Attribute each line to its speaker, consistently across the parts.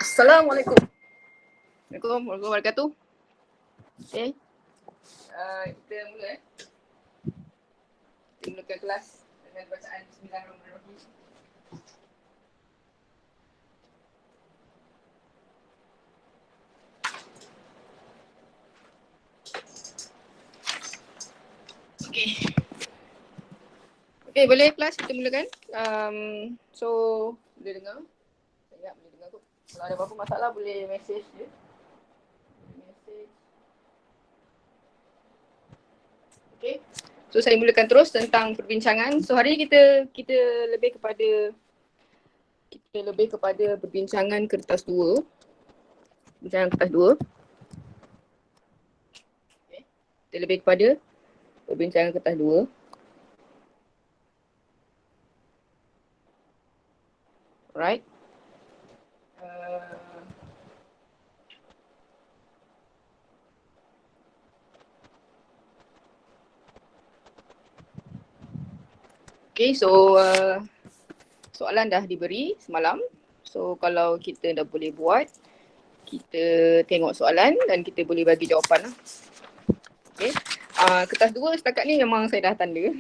Speaker 1: Assalamualaikum. Assalamualaikum warahmatullahi wabarakatuh. Okay. Kita mula Kita mulakan kelas dengan bacaan Bismillahirrahmanirrahim. Okay, boleh kelas kita mulakan. So, boleh dengar? Saya ingat boleh dengar kot. Kalau ada apa-apa masalah boleh message je. Okay. So, saya mulakan terus tentang perbincangan. So, hari ni kita lebih kepada perbincangan kertas 2. Perbincangan kertas 2. Okay. Kita lebih kepada perbincangan kertas 2. Alright. Okay, so soalan dah diberi semalam. So kalau kita dah boleh buat, kita tengok soalan dan kita boleh bagi jawapan lah. Okay. Kertas 2 setakat ni memang saya dah tanda.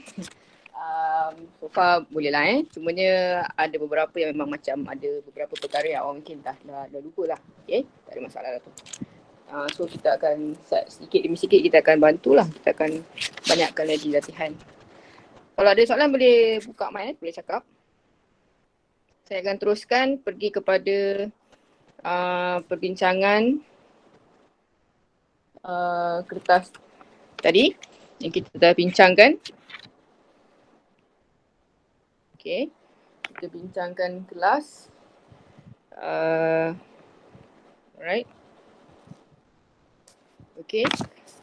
Speaker 1: So far boleh lah Cumanya ada beberapa yang memang macam ada beberapa perkara yang awak mungkin dah lupa lah. Okay, tak ada masalah lah tu. So kita akan sedikit demi sedikit kita akan bantulah. Kita akan banyakkan lagi latihan. Kalau ada soalan boleh buka mic, boleh cakap. Saya akan teruskan pergi kepada perbincangan kertas tadi yang kita dah bincangkan. Okay, kita bincangkan kelas. Alright. Okay.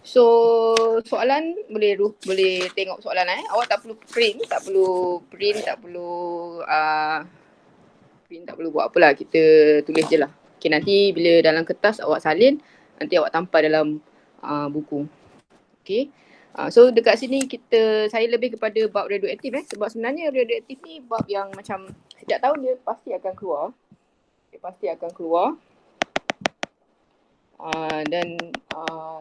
Speaker 1: So soalan boleh tengok soalan Awak tak perlu print, tak perlu buat apalah, kita tulis je lah. Okay, nanti bila dalam kertas awak salin, nanti awak tampal dalam buku. Okay. So dekat sini saya lebih kepada bab radioaktif sebab sebenarnya radioaktif ni bab yang macam setiap tahun dia pasti akan keluar. Dan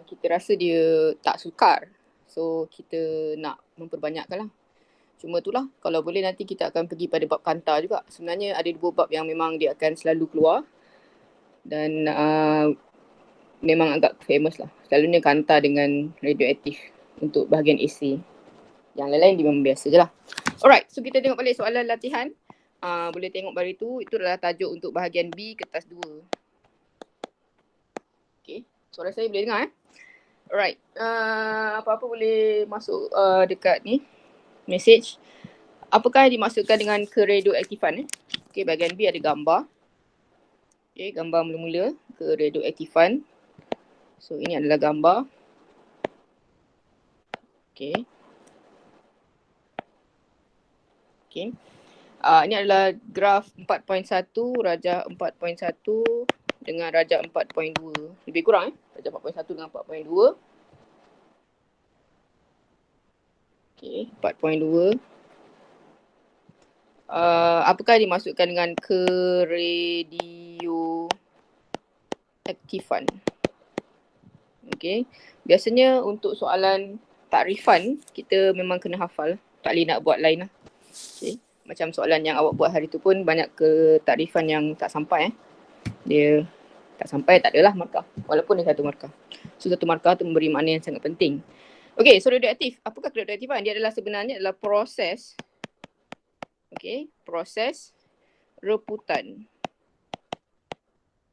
Speaker 1: kita rasa dia tak sukar. So kita nak memperbanyakkan lah. Cuma itulah, kalau boleh nanti kita akan pergi pada bab kanta juga. Sebenarnya ada 2 bab yang memang dia akan selalu keluar. Dan memang agak famous lah. Selalunya kanta dengan radioaktif untuk bahagian AC. Yang lain-lain dia memang biasa je lah. Alright, so kita tengok balik soalan latihan. Boleh tengok balik tu, itu adalah tajuk untuk bahagian B kertas 2. Okay, suara saya boleh dengar Alright, apa-apa boleh masuk dekat ni, message. Apakah yang dimaksudkan dengan keradioaktifan Okay, bahagian B ada gambar. Okay, gambar mula-mula keradioaktifan. So ini adalah gambar. Okay. Okay. Ini adalah graf 4.1, rajah 4.1 dengan rajah 4.2. Lebih kurang rajah 4.1 dengan 4.2. Okay, 4.2. Apakah dimaksudkan dengan keradioaktifan? Okay, biasanya untuk soalan takrifan kita memang kena hafal. Tak boleh nak buat lain lah. Okay, macam soalan yang awak buat hari tu pun banyak ketakrifan yang tak sampai Dia tak sampai, tak adalah markah. Walaupun dia 1 markah. So 1 markah tu memberi makna yang sangat penting. Okay, so radioaktif. Apakah keradioaktifan? Dia sebenarnya adalah proses. Okay, proses reputan.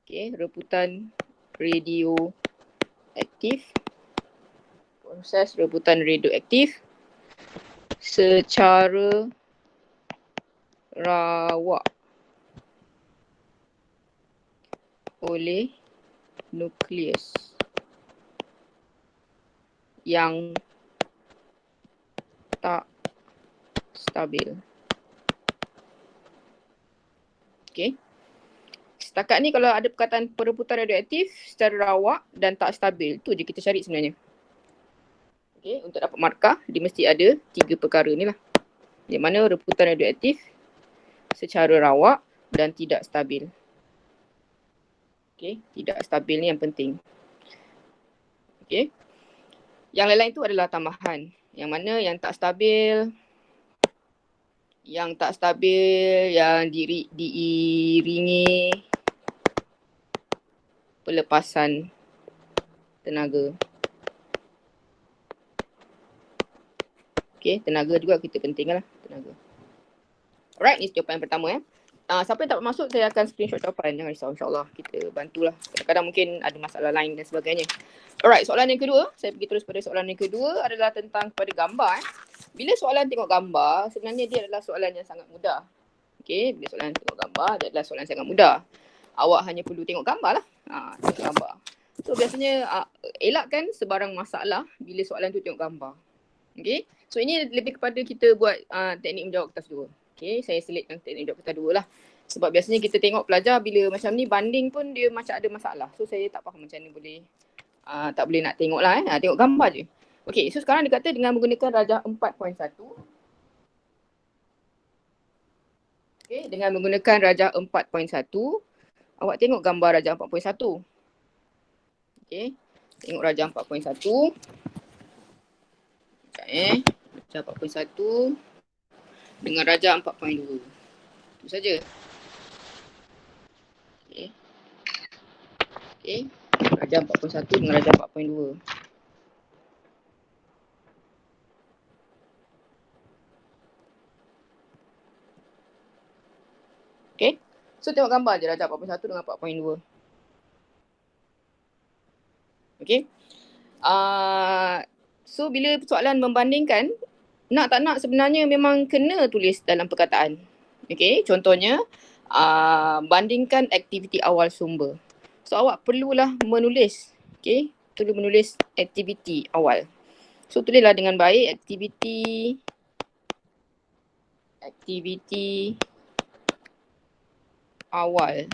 Speaker 1: Okay, reputan radioaktif. Proses reputan radioaktif secara rawak oleh nukleus yang tak stabil. Okay. Setakat ni kalau ada perkataan perebutan radioaktif secara rawak dan tak stabil, tu je kita cari sebenarnya. Okay, untuk dapat markah, dia mesti ada 3 perkara ni lah. Di mana reputan radioaktif secara rawak dan tidak stabil. Okay, tidak stabil ni yang penting. Okay. Yang lain-lain tu adalah tambahan. Yang mana yang tak stabil, yang diiringi pelepasan tenaga. Okay, tenaga juga kita penting lah, tenaga. Alright, ni jawapan yang pertama. Siapa yang tak masuk, saya akan screenshot jawapan. Jangan risau, insyaAllah kita bantulah. Kadang-kadang mungkin ada masalah lain dan sebagainya. Alright, soalan yang kedua. Saya pergi terus pada soalan yang kedua adalah tentang pada gambar. Bila soalan tengok gambar, sebenarnya dia adalah soalan yang sangat mudah. Okay, bila soalan tengok gambar, dia adalah soalan yang sangat mudah. Awak hanya perlu tengok gambar lah. Tengok gambar. So biasanya elakkan sebarang masalah bila soalan tu tengok gambar. Okay, so ini lebih kepada kita buat teknik menjawab kertas dua. Okay, saya selitkan teknik menjawab kertas dua lah. Sebab biasanya kita tengok pelajar bila macam ni banding pun dia macam ada masalah. So saya tak faham macam ni boleh, tak boleh nak tengok lah tengok gambar je. Okay, so sekarang dia kata dengan menggunakan rajah 4.1. Okay, dengan menggunakan rajah 4.1, awak tengok gambar rajah 4.1. Okay, tengok rajah 4.1. Rajah 4.1 dengan rajah 4.2. Itu saja. Okay. Rajah 4.1 dengan rajah 4.2. Okay. So tengok gambar je rajah 4.1 dengan 4.2. Okay. So bila soalan membandingkan, nak tak nak sebenarnya memang kena tulis dalam perkataan. Okay, contohnya bandingkan aktiviti awal sumber. So awak perlulah menulis, okay, perlu menulis aktiviti awal. So tulislah dengan baik aktiviti awal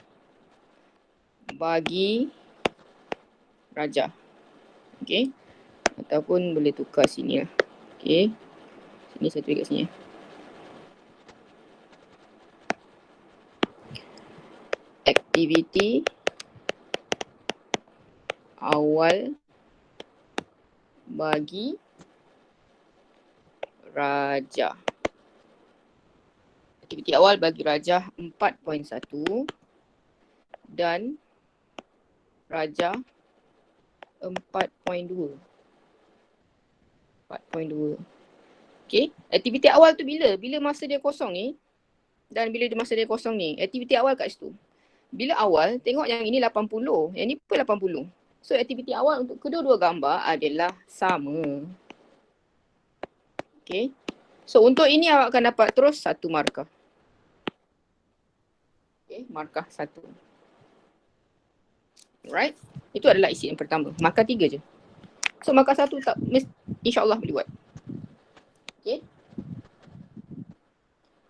Speaker 1: bagi rajah. Okay, ataupun boleh tukar sini lah. Okay, sini saya tulis kat sini. Aktiviti awal bagi rajah. Aktiviti awal bagi rajah 4.1 dan rajah 4.2. Okay, aktiviti awal tu bila? Bila masa dia kosong ni dan bila masa dia kosong ni. Aktiviti awal kat situ. Bila awal, tengok yang ini 80, yang ni pun 80. So aktiviti awal untuk kedua-dua gambar adalah sama. Okay. So untuk ini awak akan dapat terus 1 markah. Okay, markah 1. Alright. Itu adalah isi yang pertama. Markah 3 je. So markah 1 tak insyaAllah boleh buat. Okay.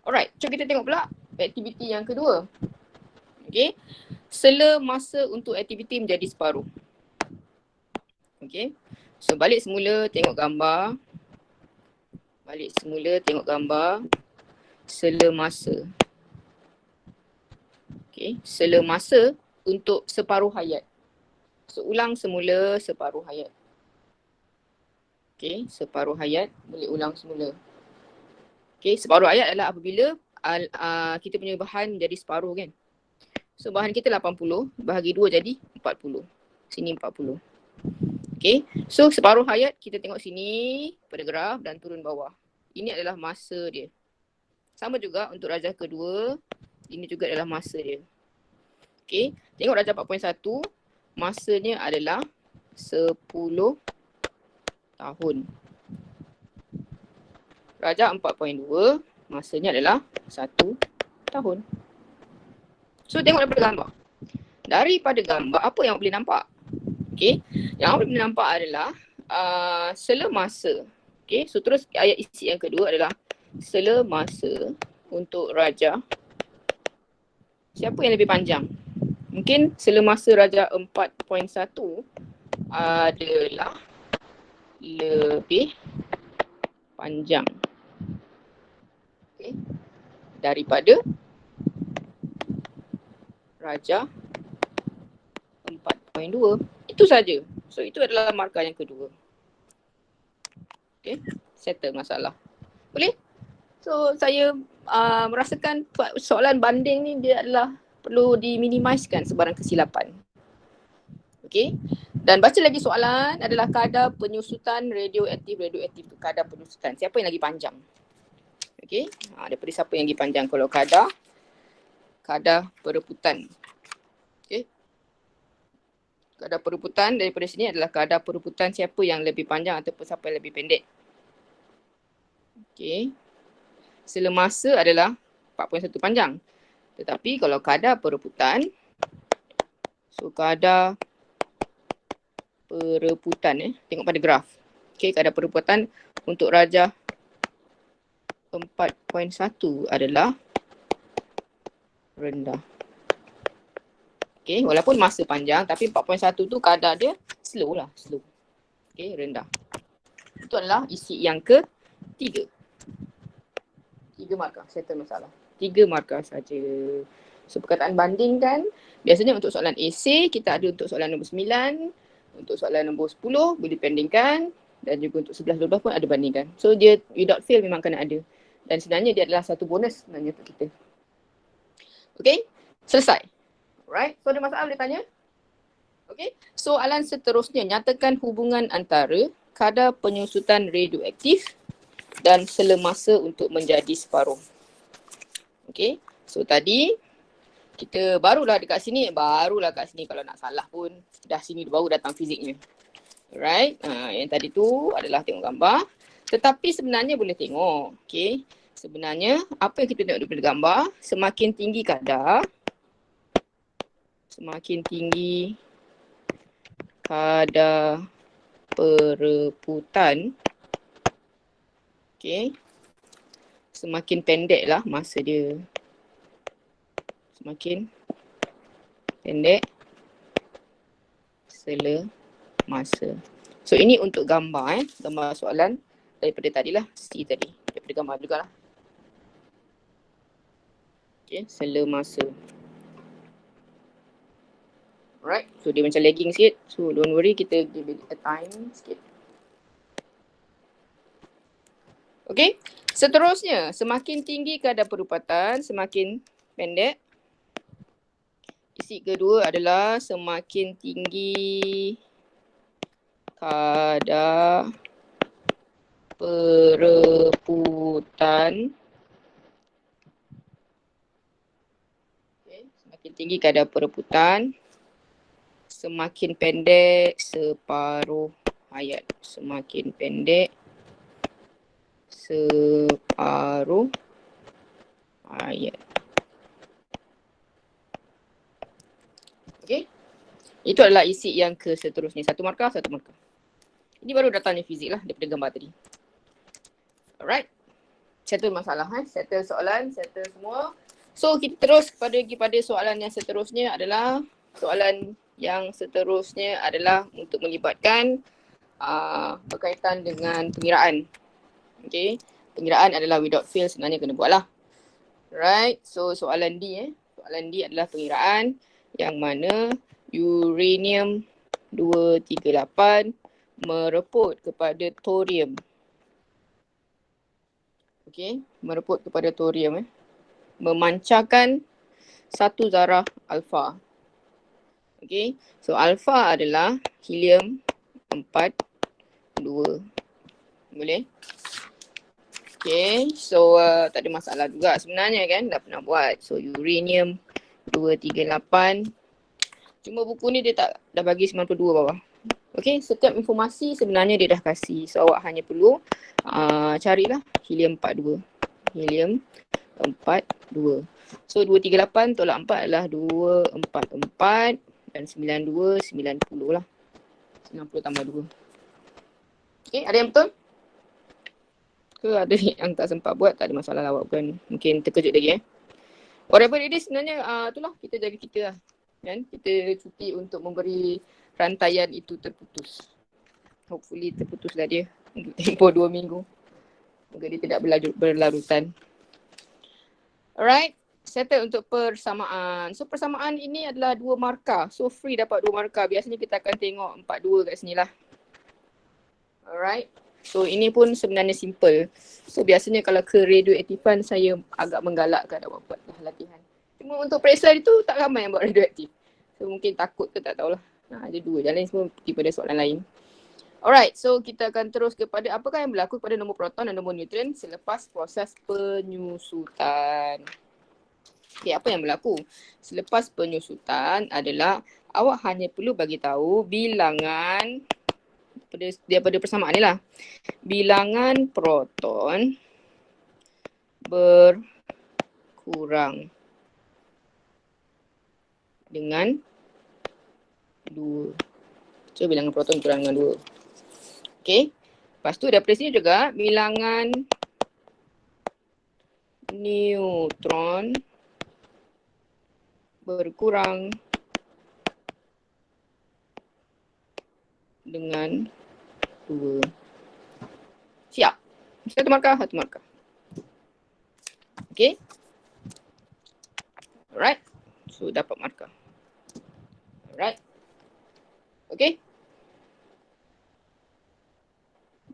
Speaker 1: Alright. So kita tengok pula aktiviti yang kedua. Okay. Sela masa untuk aktiviti menjadi separuh. Okay. So balik semula tengok gambar. Sela masa. Okay. Sela masa untuk separuh hayat. So ulang semula separuh hayat. Okay. Separuh hayat boleh ulang semula. Okay. Separuh hayat adalah apabila kita punya bahan jadi separuh kan. So bahan kita 80, bahagi 2 jadi 40. Sini 40. Okay. So separuh hayat kita tengok sini pada graf dan turun bawah. Ini adalah masa dia. Sama juga untuk rajah kedua. Ini juga adalah masa dia. Okay. Tengok rajah 4.1. Masanya adalah 10 tahun. Rajah 4.2. Masanya adalah 1 tahun. So tengok daripada gambar. Daripada gambar apa yang boleh nampak? Okay. Yang boleh nampak adalah sela masa. Okay. So terus ayat isi yang kedua adalah sela masa untuk rajah. Siapa yang lebih panjang? Mungkin sela masa rajah 4.1 adalah lebih panjang. Okay. Daripada rajah 0.2. Itu saja. So itu adalah markah yang kedua. Okay, settle masalah. Boleh? So saya merasakan soalan banding ni dia adalah perlu diminimizekan sebarang kesilapan. Okay. Dan baca lagi soalan adalah kadar penyusutan radioaktif tu kadar penyusutan. Siapa yang lagi panjang? Okay. Daripada siapa yang lagi panjang kalau kadar perebutan. Okay. Kadar perebutan daripada sini adalah kadar perebutan siapa yang lebih panjang ataupun siapa yang lebih pendek. Okay. Selemasa adalah 4.1 panjang. Tetapi kalau kadar perebutan, so kadar perebutan tengok pada graf. Okay, kadar perebutan untuk rajah 4.1 adalah rendah. Okay, walaupun masa panjang tapi 4.1 tu kadar dia slow. Okay, rendah. Itu adalah isi yang ketiga. 3 markah, settle masalah. 3 markah saja. So perkataan banding kan, biasanya untuk soalan esei kita ada untuk soalan nombor 9, untuk soalan nombor 10 boleh bandingkan dan juga untuk 11, 12 pun ada bandingkan. So dia without fail memang kena ada. Dan sebenarnya dia adalah satu bonus sebenarnya untuk kita. Okay, selesai. Alright, so ada masalah boleh tanya? Okay, soalan seterusnya, nyatakan hubungan antara kadar penyusutan radioaktif dan selemasa untuk menjadi separuh. Okay, so tadi kita barulah kat sini kalau nak salah pun dah sini baru datang fiziknya. Alright, yang tadi tu adalah tengok gambar. Tetapi sebenarnya boleh tengok, okay. Sebenarnya apa yang kita tengok daripada gambar, semakin tinggi kadar perebutan, okay, semakin pendeklah masa dia. Semakin pendek selemasa. So ini untuk gambar gambar soalan daripada tadilah, C tadi. Daripada gambar jugalah. Okay, selemasa. Alright, so dia macam lagging sikit. So don't worry, kita give it a time sikit. Okay, seterusnya semakin tinggi kadar perebutan, semakin pendek. Isi kedua adalah semakin tinggi kadar perebutan. Okay. Semakin tinggi kadar perebutan, semakin pendek separuh hayat. Semakin pendek separuh hayat. Okay. Itu adalah isi yang seterusnya. 1 markah, 1 markah. Ini baru datangnya fizik lah daripada gambar tadi. Alright. Settle masalah. Settle soalan, settle semua. So kita terus kepada soalan yang seterusnya adalah untuk melibatkan berkaitan dengan pengiraan. Okay. Pengiraan adalah without fail sebenarnya kena buat lah. Right. So soalan D Soalan D adalah pengiraan yang mana uranium 238 mereput kepada thorium. Okay, mereput kepada thorium memancarkan satu zarah alfa. Okay, so alfa adalah helium 4, 2. Boleh? Okay, so tak ada masalah juga sebenarnya kan, dah pernah buat. So uranium 238. Cuma buku ni dia dah bagi 92 bawah. Okay, setiap informasi sebenarnya dia dah kasih. So awak hanya perlu carilah helium 42. Helium 42. So 238 tolak 4 adalah 244 dan 92, 90 lah. 90 tambah 2. Okay, ada yang betul? Ke ada yang tak sempat buat, tak ada masalah lah, awak bukan mungkin terkejut lagi Whatever it is sebenarnya itulah kita jaga kita lah. Kan? Kita cuti untuk memberi rantaian itu terputus. Hopefully terputuslah dia untuk tempoh 2 minggu. Moga dia tidak berlarutan. Alright. settle untuk persamaan. So persamaan ini adalah 2 markah. So free dapat 2 markah. Biasanya kita akan tengok 4-2 kat sini lah. Alright. So ini pun sebenarnya simple. So biasanya kalau ke radioaktifan saya agak menggalakkan awak buat latihan. Cuma untuk periksa itu tak ramai yang buat radioaktif. So mungkin takut ke tak tahulah. Ada 2. Yang lain semua tipe ada soalan lain. Alright, so kita akan terus kepada apakah yang berlaku pada nombor proton dan nombor neutron selepas proses penyusutan. Okay, apa yang berlaku? Selepas penyusutan adalah awak hanya perlu bagi tahu bilangan daripada persamaan ni lah. Bilangan proton berkurang dengan 2. So bilangan proton kurang dengan 2. Okay. Lepas tu daripada sini juga bilangan neutron berkurang dengan 2. Siap. Satu markah. Okay. Alright. So dapat markah. Alright. Okay.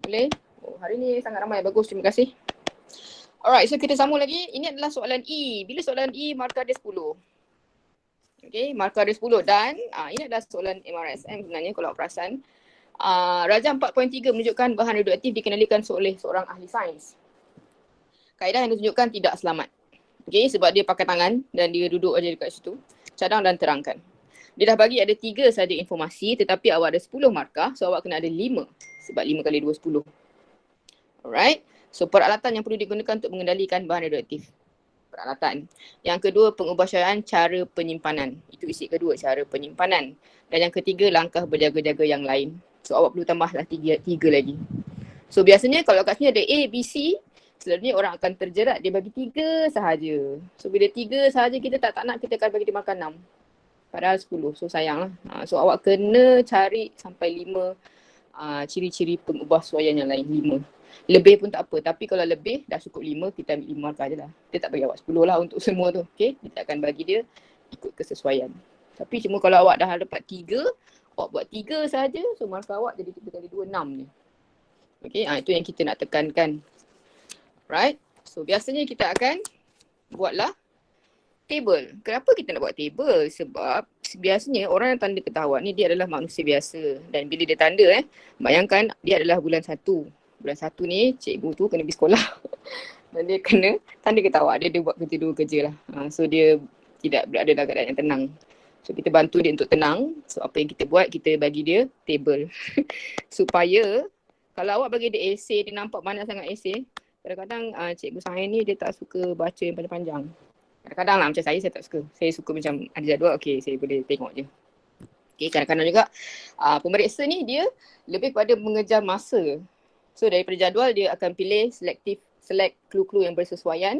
Speaker 1: Boleh? Oh, hari ni sangat ramai. Bagus. Terima kasih. Alright. So kita sambung lagi. Ini adalah soalan E. Bila soalan E, markah dia 10. Okay. Markah dia 10. Dan ini adalah soalan MRSM sebenarnya kalau perasan. Rajah 4.3 menunjukkan bahan radioaktif dikenalikan oleh seorang ahli sains. Kaedah yang ditunjukkan tidak selamat. Okay, sebab dia pakai tangan dan dia duduk aja dekat situ. Cadang dan terangkan. Dia dah bagi ada 3 saja informasi tetapi awak ada 10 markah. So awak kena ada 5. Sebab 5 kali 2, 10. Alright. So peralatan yang perlu digunakan untuk mengendalikan bahan radioaktif. Peralatan. Yang kedua, pengubahsyaraan cara penyimpanan. Itu isi kedua, cara penyimpanan. Dan yang ketiga, langkah berjaga-jaga yang lain. So awak perlu tambahlah 3 lagi. So biasanya kalau kat sini ada A, B, C, selalunya orang akan terjerat dia bagi 3 sahaja. So bila 3 sahaja kita tak nak, kita akan bagi dia makan 6. Padahal 10. So sayang lah. So awak kena cari sampai 5 ciri-ciri pengubahsuaian yang lain. 5. Lebih pun tak apa. Tapi kalau lebih dah cukup 5, kita ambil 5 markah je lah. Kita tak bagi awak 10 lah untuk semua tu. Okay. Kita akan bagi dia ikut kesesuaian. Tapi cuma kalau awak dah dapat 3, awak buat 3 sahaja. So markah awak jadi 3 kali 2, 6 je. Okay. Itu yang kita nak tekankan. Right. So biasanya kita akan buatlah table. Kenapa kita nak buat table? Sebab biasanya orang yang tanda ketahuan ni dia adalah manusia biasa. Dan bila dia tanda bayangkan dia adalah bulan 1. Bulan 1 ni cikgu tu kena pergi sekolah. Dan dia kena tanda ketahuan. Dia buat kerja 2 kerja lah. So dia tidak berada dalam keadaan yang tenang. So kita bantu dia untuk tenang. So apa yang kita buat, kita bagi dia table. Supaya kalau awak bagi dia esei, dia nampak banyak sangat esei. Kadang-kadang cikgu sains ni dia tak suka baca yang panjang-panjang. Kadang-kadang lah macam saya tak suka. Saya suka macam ada jadual, okay saya boleh tengok je. Okay, kadang-kadang juga pemeriksa ni dia lebih pada mengejar masa. So daripada jadual dia akan pilih select clue-clue yang bersesuaian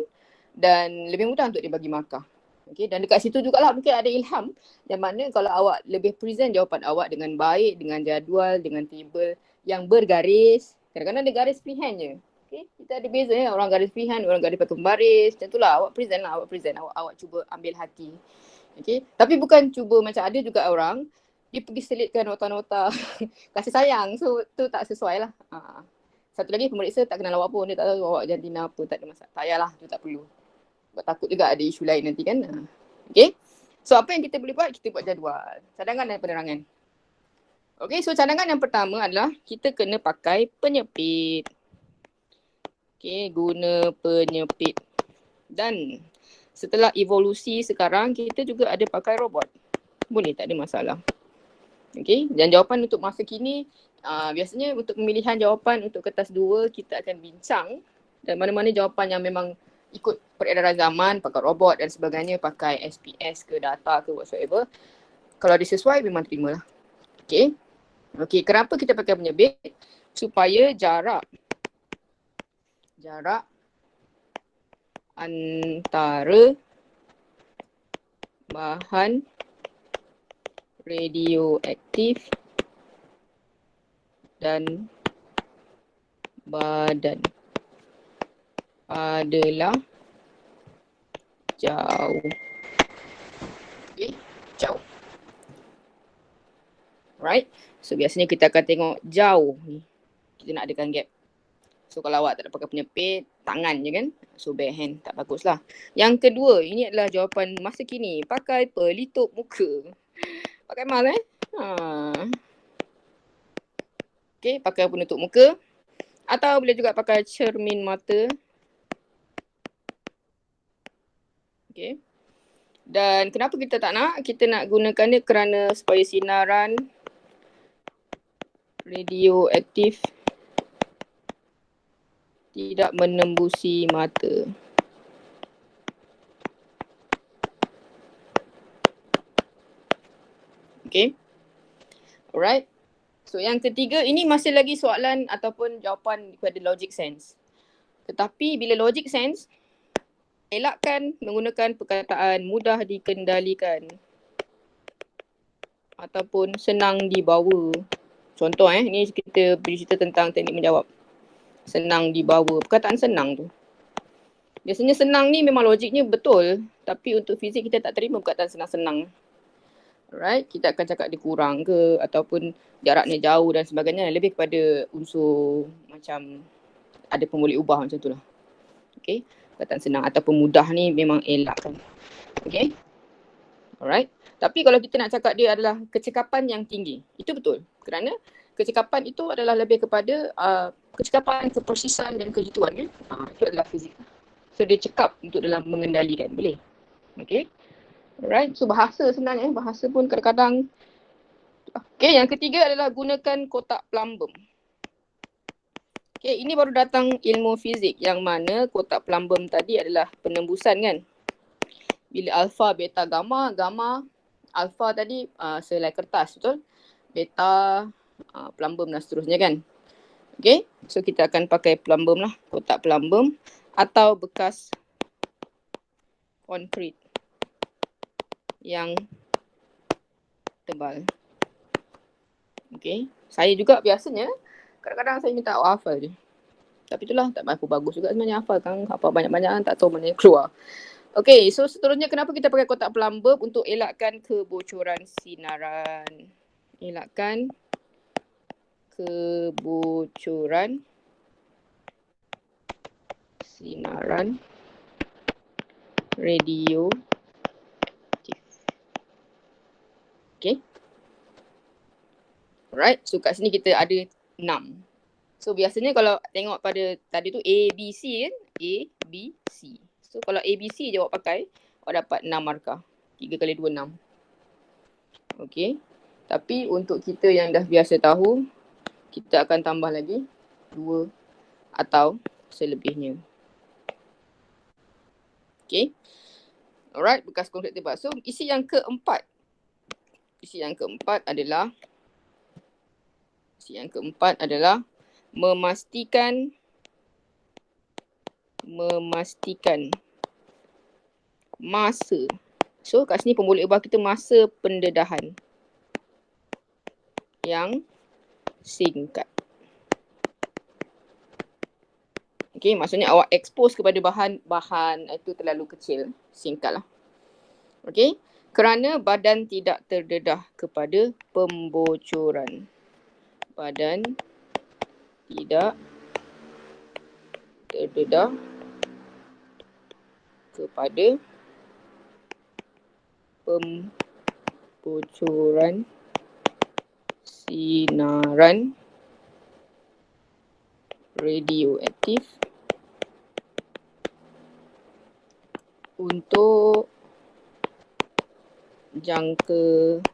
Speaker 1: dan lebih mudah untuk dia bagi markah. Okay, dan dekat situ jugalah mungkin ada ilham yang mana kalau awak lebih present jawapan awak dengan baik, dengan jadual, dengan table yang bergaris. Kadang-kadang ada garis freehand je. Okay, kita ada beza ya, orang garis freehand, orang garis pakai pembaris. Macam tu lah, awak present, awak cuba ambil hati. Okay, tapi bukan cuba macam ada juga orang, dia pergi selitkan nota-nota kasih sayang. So tu tak sesuai lah. Satu lagi pemeriksa tak kenal awak pun, dia tak tahu awak jantina apa, tak ada masalah. Tak payahlah, tu tak perlu. Sebab takut juga ada isu lain nanti kan. Okay, so apa yang kita boleh buat, kita buat jadual. Cadangan dan penerangan. Okay, so cadangan yang pertama adalah kita kena pakai penyepit. Okay, guna penyepit. Dan setelah evolusi sekarang, kita juga ada pakai robot. Boleh, tak ada masalah. Okay, dan jawapan untuk masa kini, biasanya untuk pemilihan jawapan untuk kertas 2, kita akan bincang. Dan mana-mana jawapan yang memang ikut peredaran zaman, pakai robot dan sebagainya, pakai SPS ke data ke whatsoever. Kalau disesuai, memang terimalah. Okay. Okay, kenapa kita pakai penyepit? Supaya jarak antara bahan radioaktif dan badan adalah Jauh. Okay, jauh. Right. So biasanya kita akan tengok jauh ni. Kita nak adakan gap. So kalau awak tak ada pakai penyepit, tangan je kan. So bare hand, tak baguslah. Yang kedua, ini adalah jawapan masa kini. Pakai pelitup muka. Pakai mask Okay, pakai penutup muka. Atau boleh juga pakai cermin mata. Okay. Dan kenapa kita tak nak? Kita nak gunakan dia kerana supaya sinaran radioaktif tidak menembusi mata. Okay. Alright. So yang ketiga, ini masih lagi soalan ataupun jawapan kepada logic sense. Tetapi bila logic sense, elakkan menggunakan perkataan mudah dikendalikan ataupun senang dibawa. Contoh ni kita bercerita tentang teknik menjawab. Senang dibawa. Perkataan senang tu. Biasanya senang ni memang logiknya betul. Tapi untuk fizik kita tak terima perkataan senang-senang. Alright, kita akan cakap dia kurang ke ataupun jaraknya jauh dan sebagainya. Lebih kepada unsur macam ada pemboleh ubah macam tu lah. Okay, perkataan senang ataupun mudah ni memang elakkan. Okay, alright. Tapi kalau kita nak cakap dia adalah kecekapan yang tinggi, itu betul. Kerana kecekapan itu adalah lebih kepada kecekapan, kepersisan dan kejituan. Itu adalah fizik. So dia cekap untuk dalam mengendalikan, boleh. Okay. Alright, so bahasa sebenarnya, bahasa pun kadang-kadang. Okay, yang ketiga adalah gunakan kotak plumbum. Okay, ini baru datang ilmu fizik yang mana kotak plumbum tadi adalah penembusan kan. Bila alpha, beta, gamma, alpha tadi selai kertas, betul? Beta, plumbum dan seterusnya kan. Okay, so kita akan pakai plumbum lah, kotak plumbum atau bekas konkrit yang tebal. Okay, saya juga biasanya kadang-kadang saya minta awak hafal je. Tapi itulah tak berapa bagus juga sebenarnya hafal kan. Hafal banyak-banyak tak tahu mana yang keluar. Okay, so seterusnya kenapa kita pakai kotak plumbum? Untuk elakkan kebocoran sinaran. Elakkan kebocoran sinaran radio. Okay. Alright, so kat sini kita ada 6. So biasanya kalau tengok pada tadi tu A, B, C kan? A, B, C. So kalau A, B, C je awak pakai, awak dapat 6 markah. 3 kali 2, 6. Okay. Tapi untuk kita yang dah biasa tahu, kita akan tambah lagi 2 atau selebihnya. Okay. Alright, bekas konkrit tebal. So isi yang keempat. Isi yang keempat adalah memastikan masa. So kat sini pemboleh ubah kita masa pendedahan yang singkat. Okay, maksudnya awak expose kepada bahan itu terlalu kecil, singkatlah. Okay, kerana badan tidak terdedah kepada pembocoran. Badan tidak terdedah kepada pembocoran sinaran radioaktif untuk jangka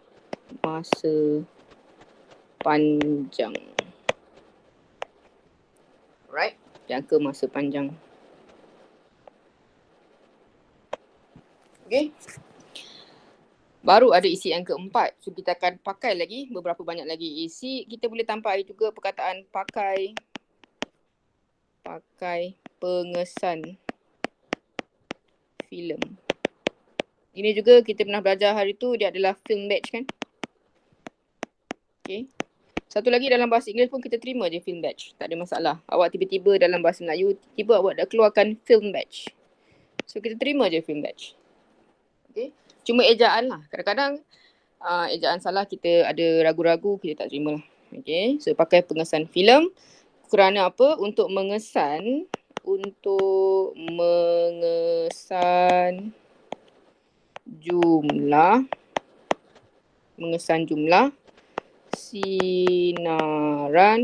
Speaker 1: masa panjang. Alright, jangka masa panjang. Okay. Baru ada isi yang keempat. So kita akan pakai lagi beberapa banyak lagi isi. Kita boleh tambahi juga perkataan pakai pengesan filem. Ini juga kita pernah belajar hari tu, dia adalah film batch kan. Okay. Satu lagi dalam bahasa Inggeris pun kita terima je film batch. Tak ada masalah. Awak tiba-tiba dalam bahasa Melayu, tiba-tiba awak dah keluarkan film batch. So kita terima je film batch. Okay. Cuma ejaan lah. Kadang-kadang ejaan salah kita ada ragu-ragu, kita tak terima lah. Okay. So pakai pengesan filem. Kerana apa? Untuk mengesan jumlah sinaran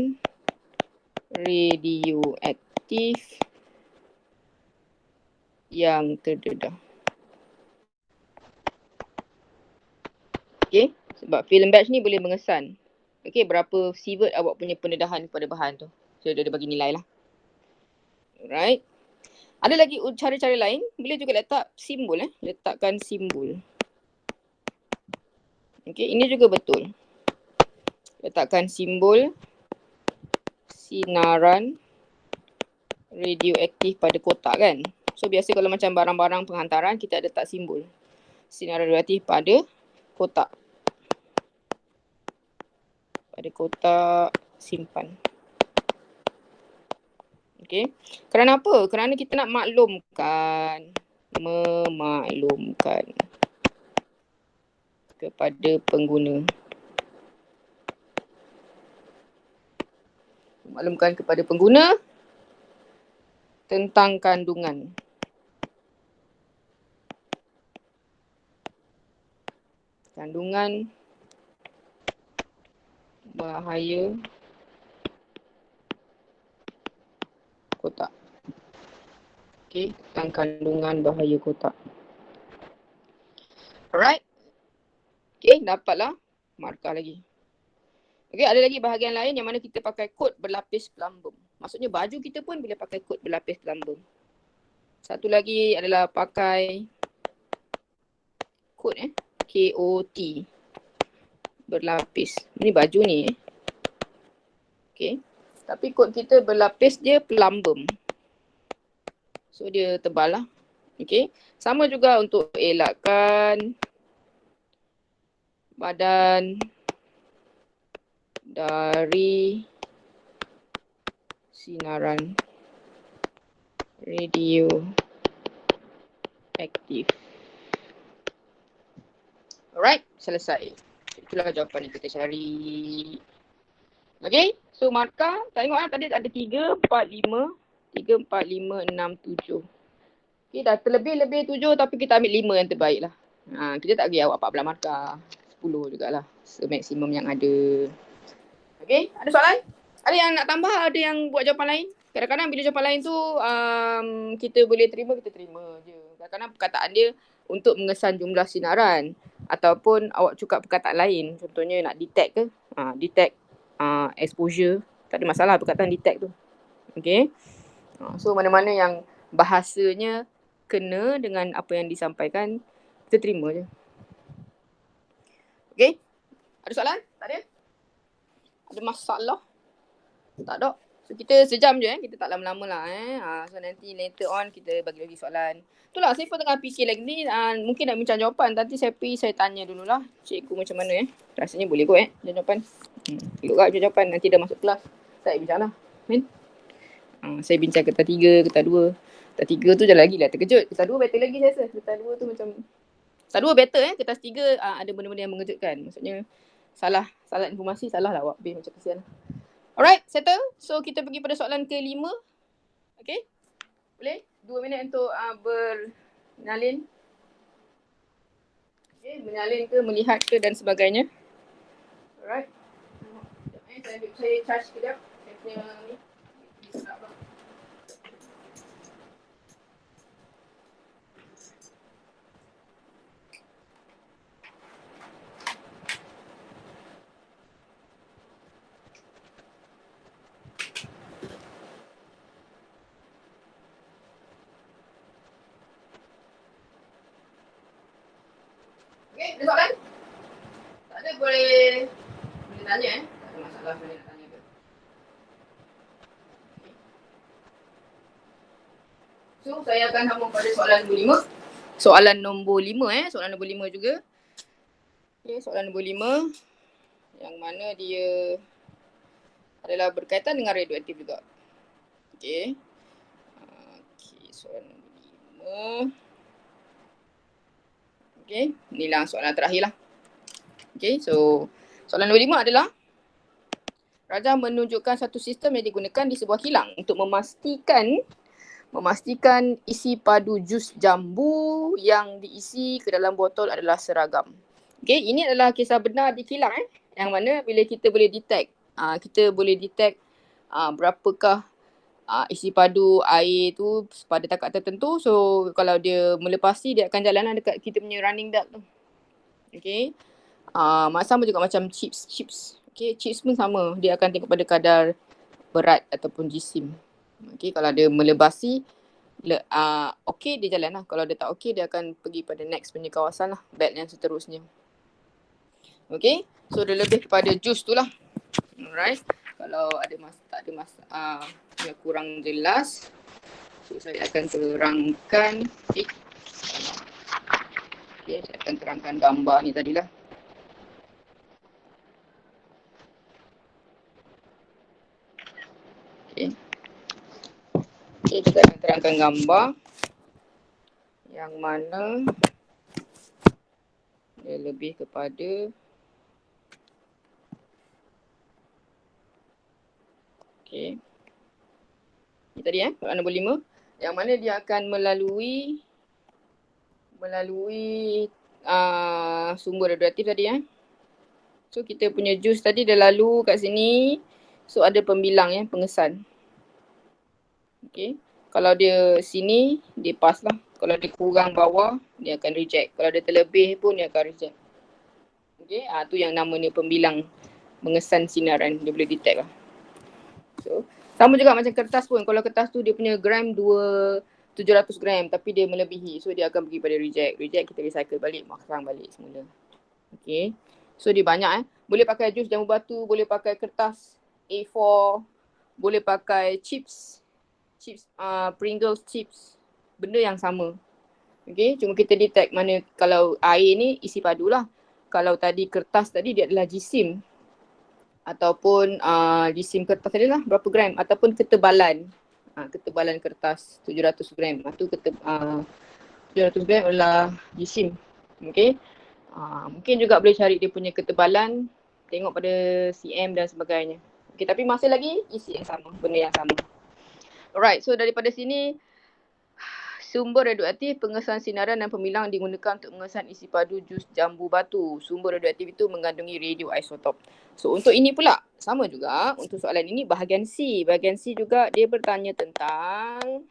Speaker 1: radioaktif yang terdedah. Okay, sebab film batch ni boleh mengesan. Okay, berapa sievert awak punya pendedahan kepada bahan tu. So dia bagi nilai lah. Alright. Ada lagi cara-cara lain, boleh juga letak simbol letakkan simbol. Okay, ini juga betul. Letakkan simbol sinaran radioaktif pada kotak kan. So biasa kalau macam barang-barang penghantaran kita ada letak simbol sinaran radioaktif pada kotak. Pada kotak simpan. Okay. Kerana apa? Kerana kita nak memaklumkan kepada pengguna. Maklumkan kepada pengguna tentang kandungan. Kandungan bahaya kotak. Okay, tentang kandungan bahaya kotak. Alright. Okay, dapatlah markah lagi. Okay, ada lagi bahagian lain yang mana kita pakai kod berlapis plumbum. Maksudnya baju kita pun boleh pakai kod berlapis plumbum. Satu lagi adalah pakai kod KOT. Berlapis. Ini baju ni Okay. Tapi kod kita berlapis dia plumbum. So dia tebal lah. Okay. Sama juga untuk elakkan badan dari sinaran radioaktif. Alright, selesai. Itulah jawapan yang kita cari. Okay, so markah. Tengok tadi ada 3, 4, 5. 3, 4, 5, 6, 7. Okay, dah terlebih-lebih 7 tapi kita ambil 5 yang terbaik lah. Kita tak bagi awak 14 markah. 10 jugalah. Semaksimum yang ada. Okay, ada soalan? Ada yang nak tambah? Ada yang buat jawapan lain? Kadang-kadang bila jawapan lain tu kita boleh terima, kita terima je. Kadang-kadang perkataan dia untuk mengesan jumlah sinaran. Ataupun awak cukar perkataan lain. Contohnya nak detect ke? Detect exposure. Tak ada masalah perkataan detect tu. Okay. So mana-mana yang bahasanya kena dengan apa yang disampaikan, kita terima je. Okay. Ada soalan? Tak ada? Ada masalah? Tak ada. So kita sejam je kita tak lama-lama lah So nanti later on kita bagi lagi soalan. Itulah saya pun tengah fikir lagi ni, mungkin nak bincang jawapan. Nanti saya tanya dululah cikgu macam mana Rasanya boleh kot jawapan. Elok kat jawapan, nanti dah masuk kelas. Saya bincang lah. Saya bincang kertas 3, kertas 2. Kertas 3 tu je lagi lah terkejut. Kertas 2 better lagi saya rasa. Kertas 2 tu macam kertas 2 better Kertas 3 ada benda-benda yang mengejutkan. Maksudnya salah informasi, salah lah awak. Macam kesian. Alright, settle. So kita pergi pada soalan ke-5. Okay. Boleh? 2 minit untuk bernyalin. Okay, bernyalin ke, melihat ke dan sebagainya. Alright. Saya charge sekejap. Saya punya ni. Okay, ada soalan? Tak ada boleh tanya Tak ada masalah boleh nak tanya ke. Okay. So saya akan sambung pada soalan nombor 5. Soalan nombor 5 soalan nombor 5 juga. Okay, soalan nombor 5 yang mana dia adalah berkaitan dengan radioaktif juga. Okay. Okay, soalan nombor Okay, inilah soalan terakhir lah. Okay, so soalan nombor 5 adalah Raja menunjukkan satu sistem yang digunakan di sebuah kilang untuk memastikan isi padu jus jambu yang diisi ke dalam botol adalah seragam. Okay, ini adalah kisah benar di kilang yang mana bila kita boleh detect, berapakah isi padu air tu pada takat tertentu. So kalau dia melepasi, dia akan jalan dekat kita punya running duct tu. Okay. Sama juga macam chips. Okay, chips pun sama. Dia akan tengok pada kadar berat ataupun jisim. Okay, kalau dia melebasi, okay dia jalan lah. Kalau dia tak okay, dia akan pergi pada next punya kawasan lah. Belt yang seterusnya. Okay, so dia lebih kepada jus tu lah. Alright, kalau tak ada yang kurang jelas, so saya akan terangkan. Okay, saya akan terangkan gambar ni tadilah. Okay, kita akan terangkan gambar yang mana dia lebih kepada ini tadi soalan nombor 5, yang mana dia akan melalui sumber radioaktif tadi So kita punya jus tadi dia lalu kat sini, so ada pembilang pengesan. Okay, kalau dia sini dia pass lah, kalau dia kurang bawah dia akan reject, kalau dia terlebih pun dia akan reject. Okay, tu yang namanya pembilang mengesan sinaran, dia boleh detect lah. So sama juga macam kertas pun, kalau kertas tu dia punya gram 700 gram tapi dia melebihi, so dia akan pergi pada reject. Kita recycle balik, masang balik semula. Okay, so dia banyak boleh pakai jus jambu batu, boleh pakai kertas A4, boleh pakai chips, Pringles chips, benda yang sama. Okay, cuma kita detect mana, kalau air ni isi padu lah, kalau tadi kertas tadi dia adalah jisim, ataupun jisim kertas tadi lah berapa gram, ataupun ketebalan kertas 700 gram. Itu 700 gram adalah jisim. Okay. Mungkin juga boleh cari dia punya ketebalan, tengok pada cm dan sebagainya. Okay, tapi masih lagi isi yang sama, benda yang sama. Alright, so daripada sini sumber radioaktif, pengesan sinaran dan pembilang digunakan untuk mengesan isi padu jus jambu batu. Sumber radioaktif itu mengandungi radioisotop. So untuk ini pula, sama juga untuk soalan ini bahagian C. Bahagian C juga dia bertanya tentang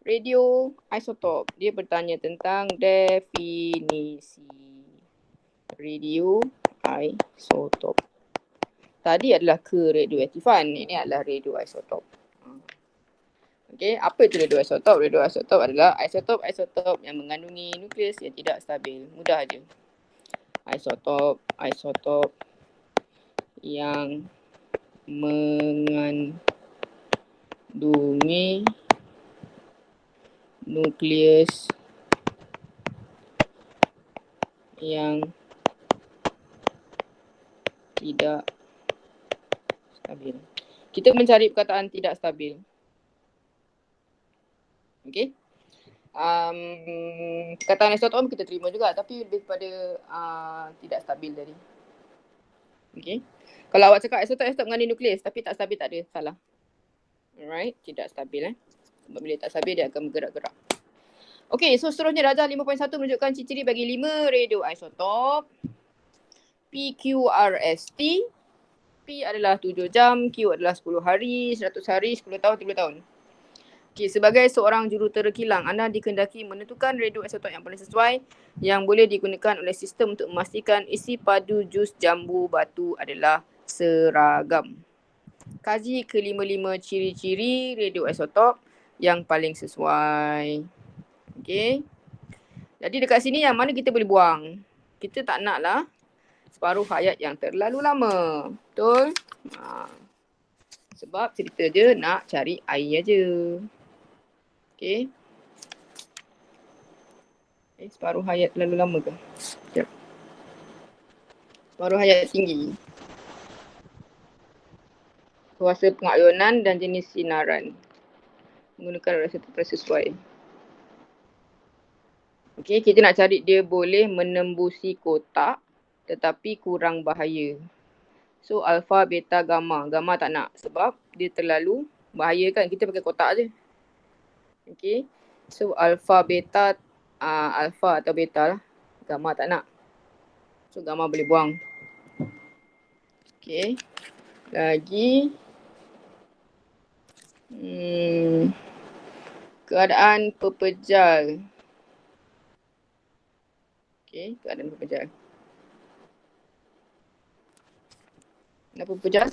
Speaker 1: radioisotop. Dia bertanya tentang definisi radioisotop. Tadi adalah keradioaktifan, ini adalah radioisotop. Okay, apa itu radioisotop? Radioisotop adalah isotop yang mengandungi nukleus yang tidak stabil. Mudah aja. Isotop yang mengandungi nukleus yang tidak stabil. Kita mencari perkataan tidak stabil. Okay. Perkataan isotop kita terima juga, tapi lebih kepada tidak stabil tadi. Okay. Kalau awak cakap isotop mengandungi nukleus tapi tak stabil, tak ada, salah. Alright, tidak stabil Sebab bila tak stabil dia akan bergerak-gerak. Okay, so seterusnya darjah 5.1 menunjukkan ciri-ciri bagi 5 radioisotop. PQRST. P adalah 7 jam, Q adalah 10 hari, 100 hari, 10 tahun, 30 tahun. Okay, sebagai seorang jurutera kilang, anda dikehendaki menentukan radioisotop yang paling sesuai yang boleh digunakan oleh sistem untuk memastikan isi padu jus jambu batu adalah seragam. Kaji ke-5 ciri-ciri radioisotop yang paling sesuai. Okay. Jadi dekat sini yang mana kita boleh buang. Kita tak nak lah separuh hayat yang terlalu lama. Betul? Sebab cerita je nak cari air aja. Okay. Separuh hayat terlalu lama ke? Sekejap. Separuh hayat tinggi. Kuasa pengayunan dan jenis sinaran. Menggunakan radioisotop sesuai. Okay, kita nak cari dia boleh menembusi kotak tetapi kurang bahaya. So alpha, beta, gamma. Gamma tak nak sebab dia terlalu bahaya kan. Kita pakai kotak je. Okay. So alpha, beta, alpha atau beta lah. Gamma tak nak. So gamma boleh buang. Okay. Lagi. Keadaan pepejal. Okay, keadaan pepejal. Kenapa pepejal?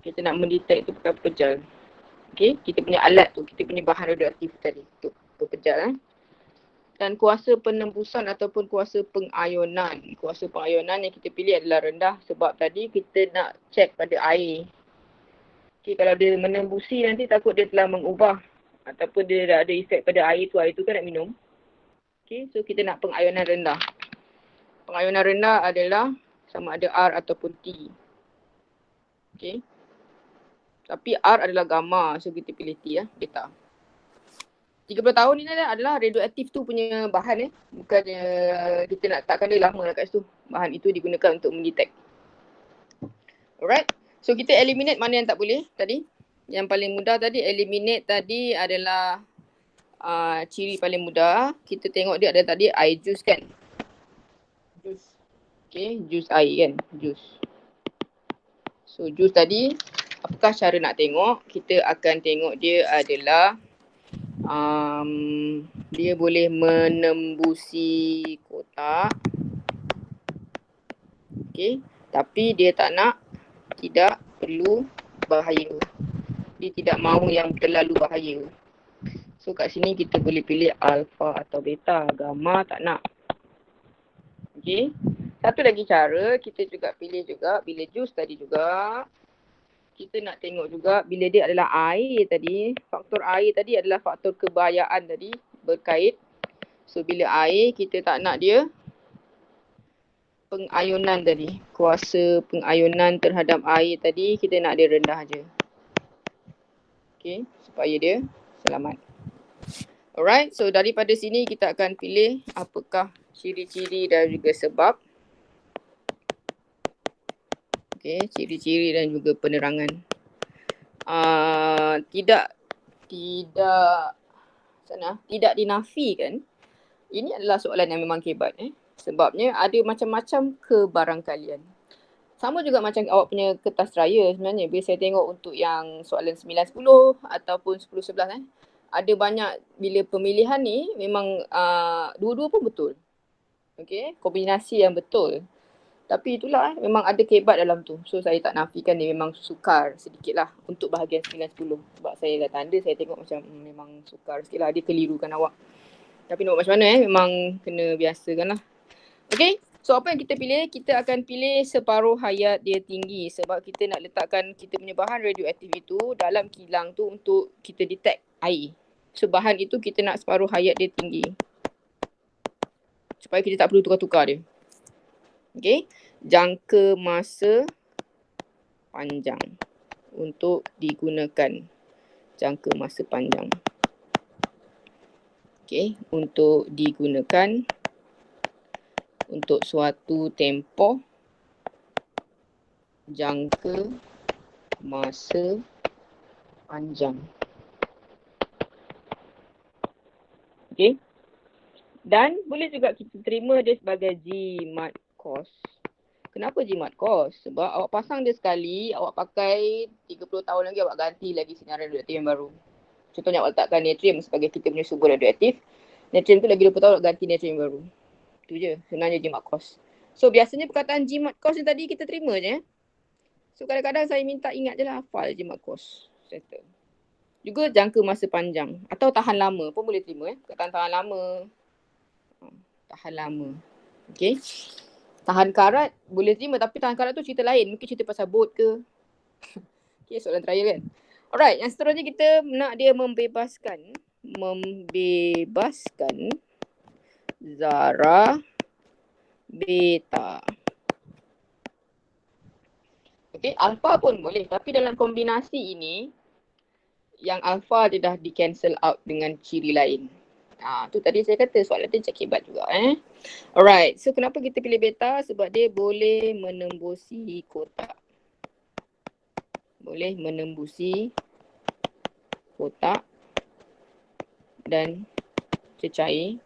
Speaker 1: Kita nak mendetek tu pakai pepejal. Okay, kita punya alat tu, kita punya bahan radioaktif tadi tu, pepejal. Dan kuasa penembusan ataupun kuasa pengayonan. Kuasa pengayonan yang kita pilih adalah rendah sebab tadi kita nak check pada air. Okay, kalau dia menembusi nanti takut dia telah mengubah ataupun dia dah ada efek pada air tu kan nak minum. Okay, so kita nak pengayonan rendah. Pengayonan rendah adalah sama ada R ataupun T. Okay. Tapi R adalah gamma, so kita pilih T ya, beta. 30 tahun ni adalah radioaktif tu punya bahan Bukan kita nak letakkan dia lama kat situ. Bahan itu digunakan untuk mendetek. Alright. So kita eliminate mana yang tak boleh tadi. Yang paling mudah tadi, eliminate tadi adalah ciri paling mudah. Kita tengok dia ada tadi air jus kan. Jus. Okay, jus air kan. Jus. So jus tadi, apakah cara nak tengok? Kita akan tengok dia adalah dia boleh menembusi kotak. Okay. Tapi dia tak nak, tidak perlu bahaya. Dia tidak mahu yang terlalu bahaya. So kat sini kita boleh pilih alpha atau beta. Gamma tak nak. Okay. Satu lagi cara, kita juga pilih juga bila jus tadi juga. Kita nak tengok juga bila dia adalah air tadi. Faktor air tadi adalah faktor kebahayaan tadi berkait. So bila air kita tak nak dia pengayonan tadi. Kuasa pengayonan terhadap air tadi kita nak dia rendah je. Okay, supaya dia selamat. Alright, so daripada sini kita akan pilih apakah ciri-ciri dan juga sebab. Okay, ciri-ciri dan juga penerangan. Tidak dinafikan. Ini adalah soalan yang memang hebat sebabnya ada macam-macam kebarangkalian. Sama juga macam awak punya kertas raya sebenarnya. Bila saya tengok untuk yang soalan 9-10 ataupun 10-11 ada banyak bila pemilihan ni memang dua-dua pun betul. Okay, kombinasi yang betul. Tapi itulah memang ada kehebat dalam tu. So saya tak nafikan dia memang sukar sedikit lah untuk bahagian 9-10. Sebab saya dah tanda, saya tengok macam memang sukar sikit lah. Dia kelirukan awak. Tapi nak buat macam mana memang kena biasakan lah. Okay, so apa yang kita pilih? Kita akan pilih separuh hayat dia tinggi. Sebab kita nak letakkan kita punya bahan radioaktif itu dalam kilang tu untuk kita detect air. So bahan itu kita nak separuh hayat dia tinggi. Supaya kita tak perlu tukar-tukar dia. Okay, jangka masa panjang untuk digunakan. Jangka masa panjang. Okay, untuk digunakan untuk suatu tempoh jangka masa panjang. Okay. Dan boleh juga kita terima dia sebagai GMAT cost. Kenapa GMAT cost? Sebab awak pasang dia sekali, awak pakai 30 tahun lagi awak ganti lagi sinaran radioaktif yang baru. Contohnya awak letakkan natrium sebagai kita punya sumber radioaktif. Natrium tu lagi 20 tahun awak ganti natrium yang baru. Itu je sebenarnya GMAT cost. So biasanya perkataan GMAT cost ni tadi kita terima je. So kadang-kadang saya minta ingat je lah, hafal GMAT cost. Settle. Juga jangka masa panjang atau tahan lama pun boleh terima perkataan tahan lama. Tahan lama. Okay. Tahan karat boleh terima tapi tahan karat tu cerita lain. Mungkin cerita pasal bot ke. Okay, soalan terakhir kan. Alright, yang seterusnya kita nak dia membebaskan zarah beta. Okay, alpha pun boleh. Tapi dalam kombinasi ini, yang alpha dia dah di cancel out dengan ciri lain. Tu tadi saya kata soalan tu cek hebat juga Alright, so kenapa kita pilih beta? Sebab dia boleh menembusi kotak. Boleh menembusi kotak dan cecair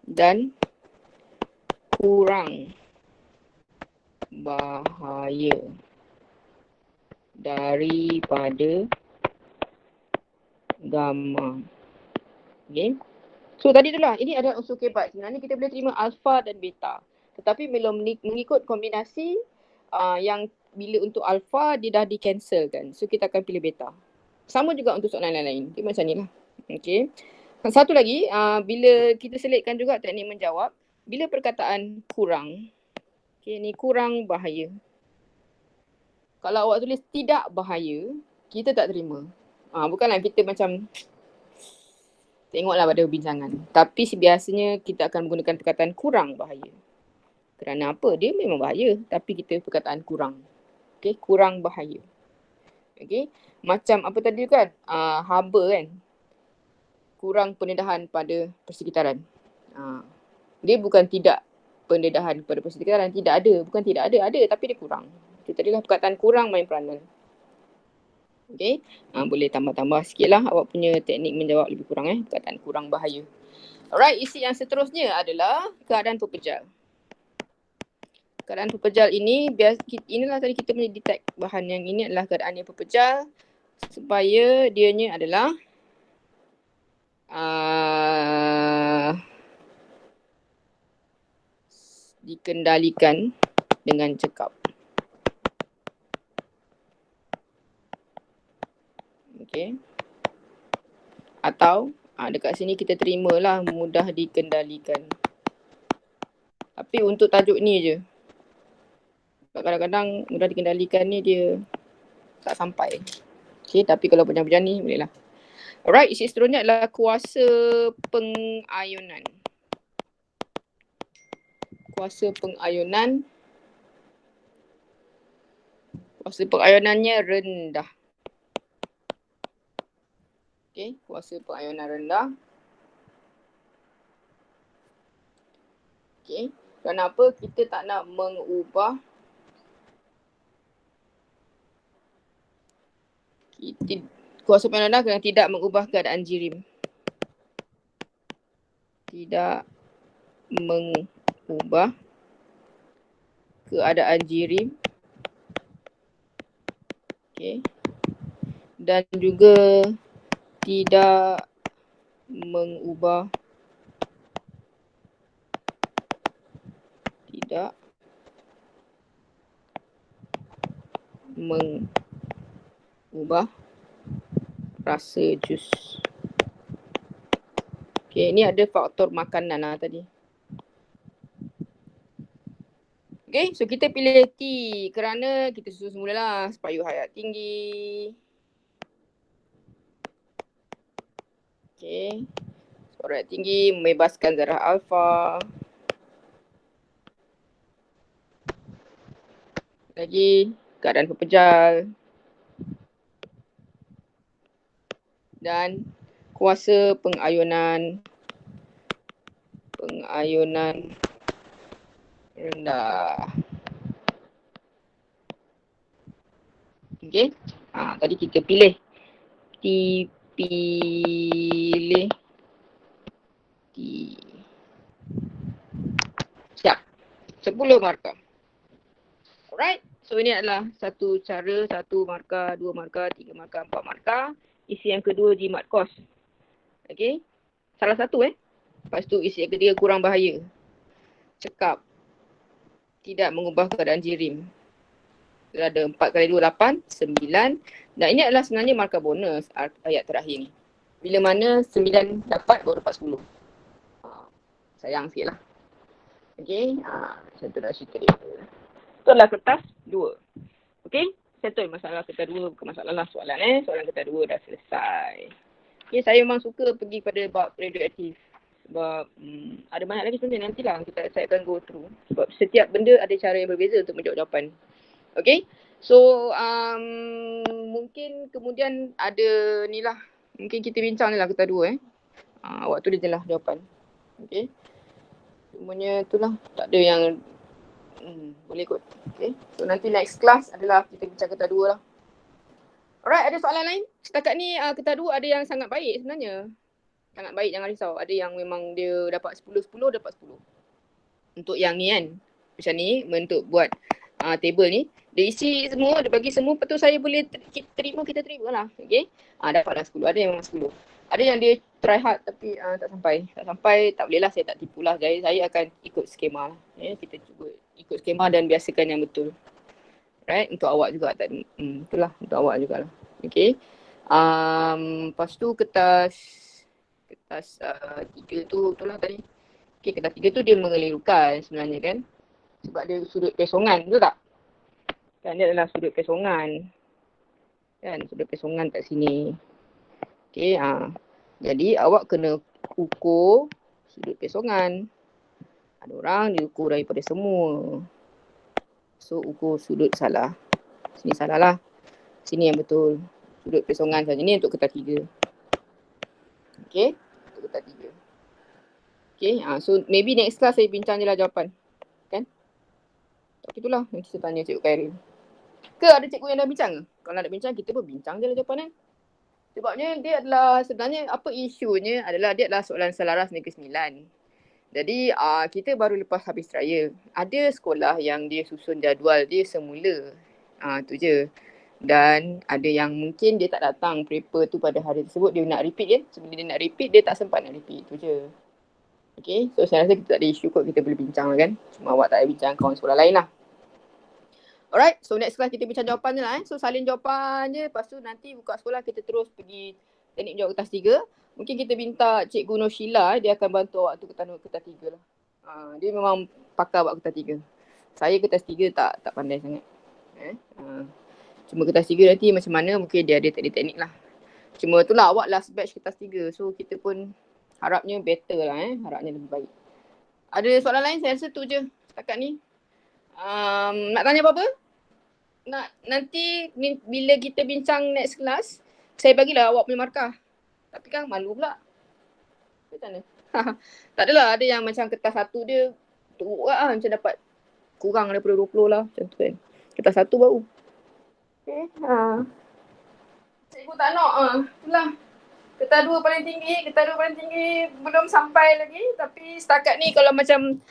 Speaker 1: dan kurang bahaya daripada gamma. Okay. So tadi itulah, ini adalah unsur kebat. Sebenarnya kita boleh terima alpha dan beta. Tetapi bila mengikut kombinasi yang bila untuk alpha dia dah di-cancelkan. So kita akan pilih beta. Sama juga untuk soalan lain-lain. Dia macam ni lah. Okay. Satu lagi, bila kita selitkan juga teknik menjawab, bila perkataan kurang, okay, ni kurang bahaya. Kalau awak tulis tidak bahaya, kita tak terima. Bukanlah kita macam tengoklah pada perbincangan. Tapi biasanya kita akan menggunakan perkataan kurang bahaya. Kerana apa? Dia memang bahaya. Tapi kita perkataan kurang. Okay, kurang bahaya. Okay, macam apa tadi kan? Haba kan? Kurang pendedahan pada persekitaran. Dia bukan tidak pendedahan pada persekitaran. Tidak ada. Bukan tidak ada. Ada tapi dia kurang. Itu tadilah perkataan kurang main peranan. Okay. Boleh tambah-tambah sikit lah awak punya teknik menjawab lebih kurang perkataan kurang bahaya. Alright, isi yang seterusnya adalah keadaan pepejal. Keadaan pepejal ini, inilah tadi kita punya detect bahan yang ini adalah keadaan yang pepejal supaya dianya adalah dikendalikan dengan cekap. Okay. Atau dekat sini kita terimalah mudah dikendalikan. Tapi untuk tajuk ni je. Kadang-kadang mudah dikendalikan ni dia tak sampai. Okay, tapi kalau panjang-panjang ni bolehlah. Alright, isi seterusnya adalah kuasa pengayunan. Kuasa pengayunan. Kuasa pengayunannya rendah. Okay, kuasa pengayunan rendah. Okay, kenapa kita tak nak mengubah kuasa pengayunan kerana tidak mengubah keadaan jirim. Tidak mengubah keadaan jirim. Okay. Dan juga tidak mengubah rasa jus. Okay, ini ada faktor makanan tadi. Okay, so kita pilih T kerana kita susun semulalah sepayu hayat tinggi. Okay, hayat tinggi membebaskan zarah alfa. Lagi keadaan pepejal. Dan kuasa pengayunan rendah. Okay. Tadi kita pilih T. Siap. 10 markah. Alright. So ini adalah satu cara, 1 markah, 2 markah, 3 markah, 4 markah. Isi yang kedua jimat kos. Okay. Salah satu Lepas tu isi yang ketiga kurang bahaya. Cekap. Tidak mengubah keadaan jirim. Ada 4 kali 2, 8, 9. Dan ini adalah sebenarnya markah bonus ayat terakhir ni. Bila mana 9 dapat baru dapat 10. Sayang sikit lah. Okay. Satu dah cerita dia. Itu adalah kertas 2. Okay. Settle masalah kertas 2. Bukan masalah lah soalan Soalan kertas 2 dah selesai. Okay. Saya memang suka pergi pada bab radioaktif. Sebab ada banyak lagi sebenarnya nantilah saya akan go through. Sebab setiap benda ada cara yang berbeza untuk menjawab jawapan. Okay. So mungkin kemudian ada ni lah. Mungkin kita bincang ni lah kertas 2 Awak tu je lah jawapan. Okay. Semuanya itulah. Tak ada yang boleh kot. Okay. So nanti next class adalah kita bincang kertas 2 lah. Alright, ada soalan lain? Setakat ni kertas 2 ada yang sangat baik sebenarnya. Sangat baik, jangan risau. Ada yang memang dia dapat 10-10, dapat 10. Untuk yang ni kan. Macam ni, untuk buat table ni. Dia isi semua, dia bagi semua. Lepas tu saya boleh kita terima lah. Okay. Dapatlah 10. Ada yang memang 10. Ada yang dia try hard tapi tak sampai. Tak sampai, tak boleh lah. Saya tak tipu lah. Jadi saya akan ikut skema lah. Kita cuba ikut skema dan biasakan yang betul. Right? Untuk awak juga. Itulah untuk awak jugalah. Okay. Lepas tu kertas 3 tu, itulah tadi. Okay, kertas 3 tu dia mengelirukan sebenarnya kan. Sebab dia sudut pesongan, betul tak? Kan dia adalah sudut pesongan. Kan, sudut pesongan kat sini. Okay, jadi awak kena ukur sudut pesongan. Ada orang dia ukur daripada semua. So, ukur sudut salah. Sini salah lah. Sini yang betul. Sudut pesongan saja. Ni untuk kertas 3. Okay, untuk kertas 3. Okay, so maybe next class saya bincang je lah jawapan. Kan? Tak itulah yang kita tanya Cikgu Khairil. Ke ada cikgu yang dah bincang ke? Kalau nak bincang, kita pun bincang je lah jawapan kan. Sebabnya dia adalah, sebenarnya apa isunya adalah dia adalah soalan selaras Negeri Sembilan. Jadi kita baru lepas habis raya. Ada sekolah yang dia susun jadual dia semula. Tu je. Dan ada yang mungkin dia tak datang paper tu pada hari tersebut. Dia nak repeat kan. Sebelum dia nak repeat, dia tak sempat nak repeat. Tu je. Okay. So saya rasa kita tak ada isu kot. Kita boleh bincang lah kan. Cuma awak tak ada bincang kawan sekolah lain lah. Alright, so next class kita bincang jawapan je lah So salin jawapan je, lepas tu nanti buka sekolah kita terus pergi teknik menjawab kertas 3. Mungkin kita minta Cikgu Nur Sheila, dia akan bantu awak tu kertas 3 lah. Dia memang pakar buat kertas 3. Saya kertas 3 tak pandai sangat. Cuma kertas 3 nanti macam mana mungkin dia ada teknik-teknik lah. Cuma itulah awak last batch kertas 3. So kita pun harapnya better lah harapnya lebih baik. Ada soalan lain? Saya rasa tu je setakat ni. Nak tanya apa-apa? Nanti bila kita bincang next class, saya bagilah awak punya markah. Tapi kan malu pula. Macam mana? Tak adalah, ada yang macam kertas 1 dia teruk lah macam dapat kurang daripada 20 lah macam tu kan. Kertas 1 baru. Okay. Cikgu tak nak itulah. Kertas 2 paling tinggi belum sampai lagi. Tapi setakat ni kalau macam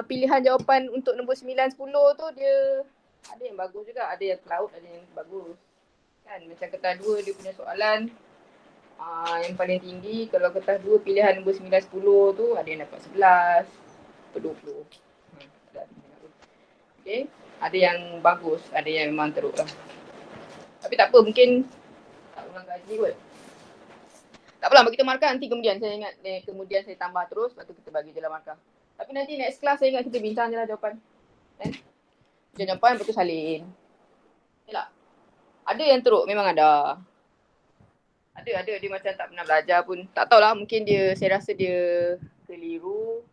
Speaker 1: pilihan jawapan untuk nombor 9, 10 tu dia ada yang bagus juga, ada yang laut, ada yang bagus. Kan macam kertas 2 dia punya soalan yang paling tinggi, kalau kertas 2 pilihan nombor 9, 10 tu ada yang dapat 11 per 20. Okay, ada yang bagus, ada yang memang teruk lah. Tapi tak apa, mungkin tak ulang kaji kot. Tak apalah, bagi kita markah nanti kemudian saya ingat kemudian saya tambah terus, lepas tu kita bagi je lah markah. Tapi nanti next class saya ingat kita bincang je lah jawapan. Jawapan lepas tu salin. Yalah. Ada yang teruk, memang ada. Ada dia macam tak pernah belajar pun. Tak tahulah, mungkin dia, saya rasa dia keliru.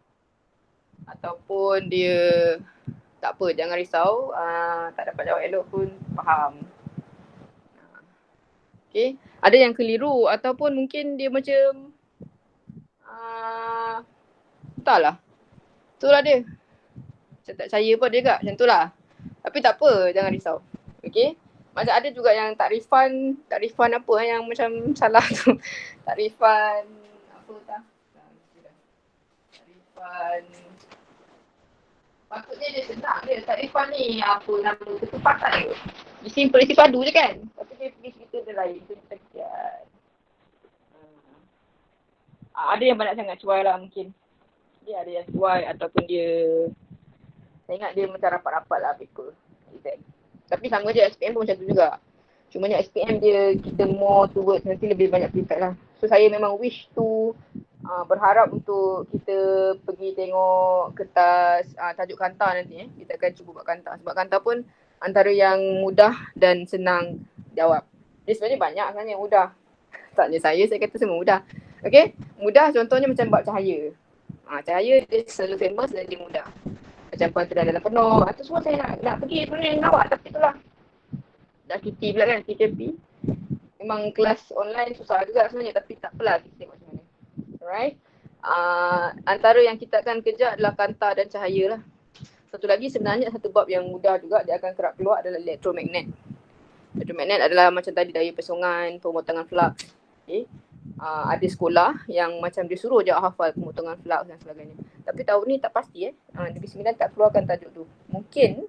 Speaker 1: Ataupun dia, tak apa, jangan risau. Tak dapat jawab elok pun, faham. Okay. Ada yang keliru ataupun mungkin dia macam, entahlah. Itulah dia. Macam tak percaya pun dia kat, macam tu lah. Tapi tak apa, jangan risau. Okay. Macam ada juga yang tak refund apa yang macam salah tu. Tak refund apa tak? Tak refund. Patutnya dia senang dia. Tak refund ni apa nama ketupatan ke? Dia simple isi padu je kan? Tapi dia pergi cerita dia lain. Itu dia kesian. Ada yang banyak sangat cuai lah mungkin. Dia ada yang cuai ataupun dia, saya ingat dia macam rapat-rapat lah paper. Tapi sama je SPM pun macam tu juga. Cumanya SPM dia kita more towards nanti lebih banyak prepared lah. So saya memang wish to berharap untuk kita pergi tengok kertas tajuk kanta nanti Kita akan cuba buat kanta. Sebab kanta pun antara yang mudah dan senang jawab. Dia sebenarnya banyak sebenarnya yang mudah. Taknya saya kata semua mudah. Okay, mudah contohnya macam bab cahaya. Cahaya dia selalu famous dan dia mudah. Macam kuantum dalam penuh. Itu semua saya nak pergi sebenarnya dengan awak. Tapi itulah. Dah cuti pula kan, TKP. Memang kelas online susah juga sebenarnya. Tapi tak apalah, kita tengok macam mana. Alright. Antara yang kita akan kejar adalah kanta dan cahaya lah. Satu lagi sebenarnya satu bab yang mudah juga dia akan kerap keluar adalah elektromagnet. Elektromagnet adalah macam tadi daya pesongan, pemotongan flux. Okay. Ada sekolah yang macam dia suruh je hafal pemotongan flux dan sebagainya. Tapi tahun ni tak pasti Negeri Sembilan tak keluarkan tajuk tu. Mungkin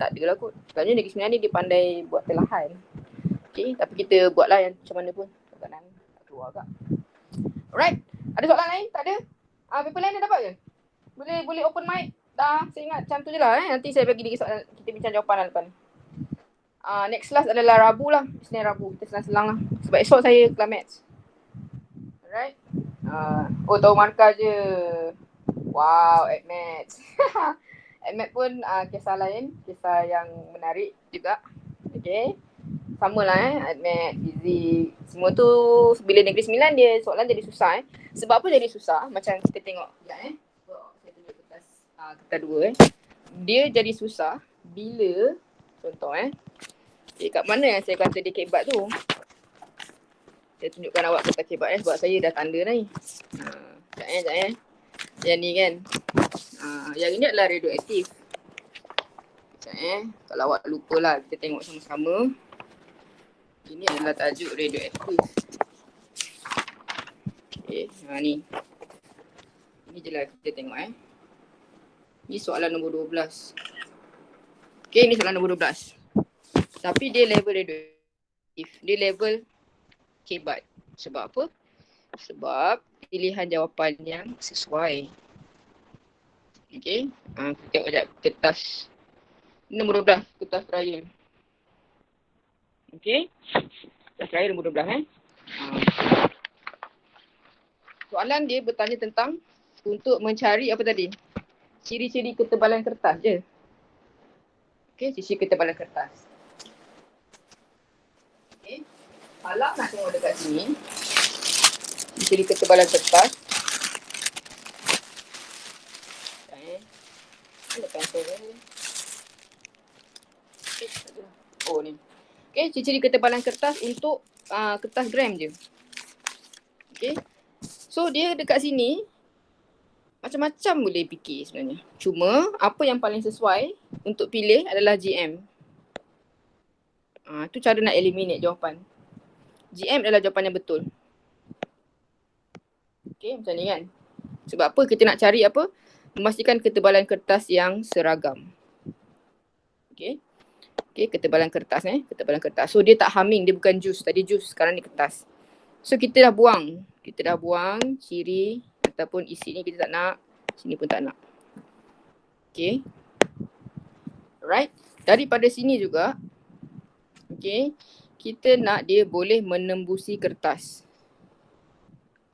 Speaker 1: tak ada lah kot. Sebabnya Negeri Sembilan ni dia pandai buat telahan. Okay, tapi kita buatlah yang macam mana pun. Kadang-kadang tak keluar kak. Alright. Ada soalan lain? Tak ada? Paper lain dah dapat ke? Boleh open mic? Dah, saya ingat macam tu je lah Nanti saya bagi lagi soalan, kita bincang jawapan lah lepas ni. Next class adalah Rabu lah. Isnin Rabu. Kita selang-selang lah. Sebab esok saya kelas maths. Alright. Tahu markah je. Wow, AdMaths. AdMaths pun kisah lain. Kisah yang menarik juga. Okay. Sama lah AdMaths, fizik. Semua tu bila Negeri Sembilan dia soalan jadi susah Sebab apa jadi susah? Macam kita tengok sekejap saya tunjuk kertas kertas 2 Dia jadi susah bila contoh kat mana yang saya kata dia kebat tu? Saya tunjukkan awak kertas kebat sebab saya dah tanda ni. Sekejap Yang ni kan. Yang ini adalah radioaktif. Sekejap kalau awak lupa lah kita tengok sama-sama. Ini adalah tajuk radioaktif. Okay, ni. Ini je lah kita tengok Ini soalan nombor 12. Okay, ini soalan nombor 12. Tapi dia level radioaktif. Dia level kebat. Sebab apa? Sebab pilihan jawapan yang sesuai. Okay. Kita tengok sekejap kertas. Nombor 12. Kertas trial. Okay. Kertas trial nombor 12 Soalan dia bertanya tentang untuk mencari apa tadi? Ciri-ciri ketebalan kertas je. Okay, ciri ketebalan kertas. Okay. Kalau nak tengok dekat sini, ciri ketebalan kertas. Ada pensel ni. Oh ni. Okay, ciri-ciri ketebalan kertas untuk kertas gram je. Okay. So dia dekat sini macam-macam boleh fikir sebenarnya. Cuma apa yang paling sesuai untuk pilih adalah GM. Itu cara nak eliminate jawapan. GM adalah jawapan yang betul. Okay, macam ni kan. Sebab apa kita nak cari apa? Memastikan ketebalan kertas yang seragam. Okay. Okay, ketebalan kertas ketebalan kertas. So dia tak humming, dia bukan jus. Tadi jus, sekarang ni kertas. So kita dah buang. Kita dah buang ciri ataupun isi ni kita tak nak. Sini pun tak nak. Okay. Alright. Daripada sini juga. Okay. Kita nak dia boleh menembusi kertas.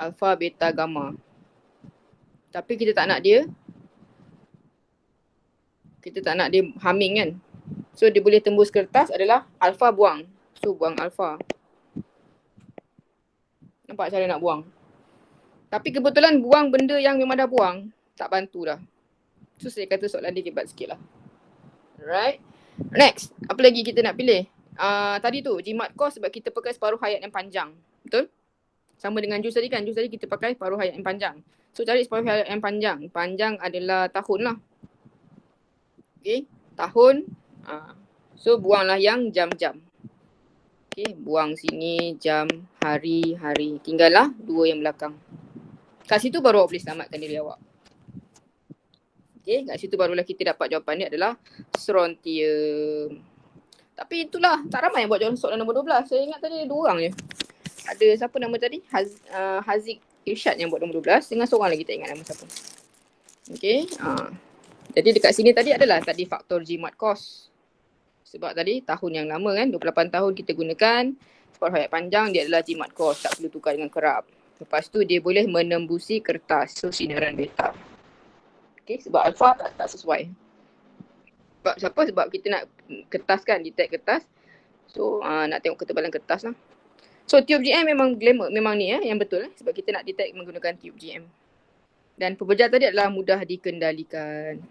Speaker 1: Alpha, beta, gamma. Tapi kita tak nak dia. Kita tak nak dia humming kan. So dia boleh tembus kertas adalah alpha buang. So buang alpha. Nampak cara nak buang. Tapi kebetulan buang benda yang memang dah buang, tak bantu dah. So saya kata soalan dia kebat sikit lah. Alright. Next. Apa lagi kita nak pilih? Tadi tu, jimat kos sebab kita pakai separuh hayat yang panjang. Betul? Sama dengan jus tadi kan. Jus tadi kita pakai separuh hayat yang panjang. So cari separuh hayat yang panjang. Panjang adalah tahun lah. Okay. Tahun. So buanglah yang jam-jam. Okay. Buang sini jam, hari, hari. Tinggallah 2 yang belakang. Kat situ baru awak boleh selamatkan diri awak. Okay, kat situ barulah kita dapat jawapan ni adalah strontium. Tapi itulah, tak ramai yang buat jawapan soalan nombor 12. Saya ingat tadi ada 2 orang je. Ada siapa nama tadi? Haziq Irsyad yang buat nombor 12. Dengan seorang lagi tak ingat nama siapa. Okay. Jadi dekat sini tadi adalah tadi faktor jimat kos. Sebab tadi tahun yang lama kan, 28 tahun kita gunakan. Separuh hayat panjang dia adalah jimat kos. Tak perlu tukar dengan kerap. Lepas tu dia boleh menembusi kertas. So sinaran beta. Okay, sebab alpha tak sesuai. Sebab siapa? Sebab kita nak kertas kan, detect kertas. So nak tengok ketebalan kertas lah. So tube GM memang glamour, memang ni yang betul sebab kita nak detect menggunakan tube GM. Dan pembejar tadi adalah mudah dikendalikan.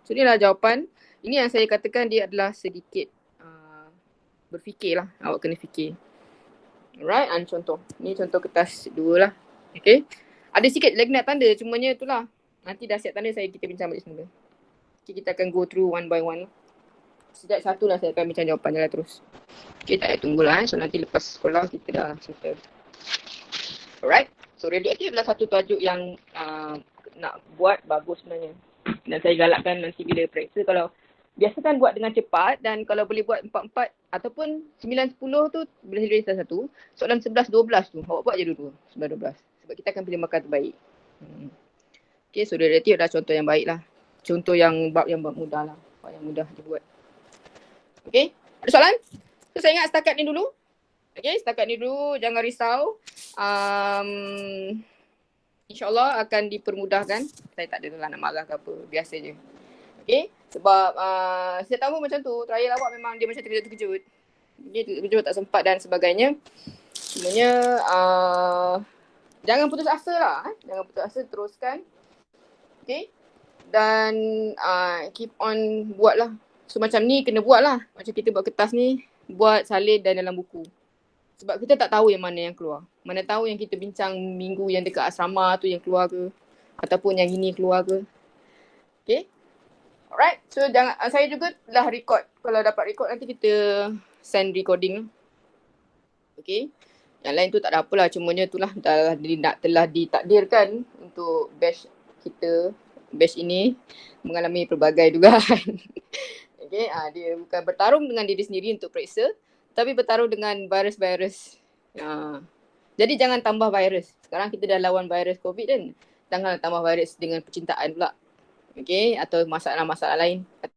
Speaker 1: So inilah jawapan. Ini yang saya katakan dia adalah sedikit berfikir lah. Awak kena fikir. Alright, contoh. Ni contoh kertas 2 lah. Okay. Ada sikit lagi nak tanda, cumanya itulah. Nanti dah siap tanda kita bincang balik semula. Okay, kita akan go through one by one. Sejak satu lah saya akan bincang jawapan je lah terus. Okay, tak payah tunggulah So nanti lepas sekolah kita dah settle. Alright. So radioaktif adalah satu tajuk yang nak buat bagus sebenarnya. Dan saya galakkan nanti bila periksa kalau biasakan buat dengan cepat dan kalau boleh buat 4-4 ataupun 9-10 tu boleh jadi salah satu. Soalan 11-12 tu awak buat je dulu 11-12. Sebab kita akan pilih markah terbaik. Okay, so radioaktif adalah contoh yang baik lah. Contoh yang bab mudah lah. Bab yang mudah dibuat. Okay, ada soalan? So saya ingat setakat ni dulu. Okay, setakat ni dulu, jangan risau. InsyaAllah akan dipermudahkan. Saya tak ada nak marah ke apa, biasa je. Okay, sebab setiap tahun macam tu, trial awak memang dia macam terkejut-terkejut. Dia terkejut, tak sempat dan sebagainya. Sebenarnya, jangan putus asa lah. Jangan putus asa, teruskan. Okay, dan keep on buat lah. So macam ni kena buat lah. Macam kita buat kertas ni, buat salin dan dalam buku. Sebab kita tak tahu yang mana yang keluar. Mana tahu yang kita bincang minggu yang dekat asrama tu yang keluar ke. Ataupun yang ini keluar ke. Okay. Alright. So saya juga dah record. Kalau dapat record nanti kita send recording. Okay. Yang lain tu tak ada apalah. Cumanya itulah telah ditakdirkan untuk batch kita. Batch ini mengalami pelbagai dugaan. Okay. Dia bukan bertarung dengan diri sendiri untuk periksa. Tapi bertaruh dengan virus-virus. Jadi jangan tambah virus. Sekarang kita dah lawan virus COVID kan. Jangan tambah virus dengan percintaan pula. Okay. Atau masalah-masalah lain.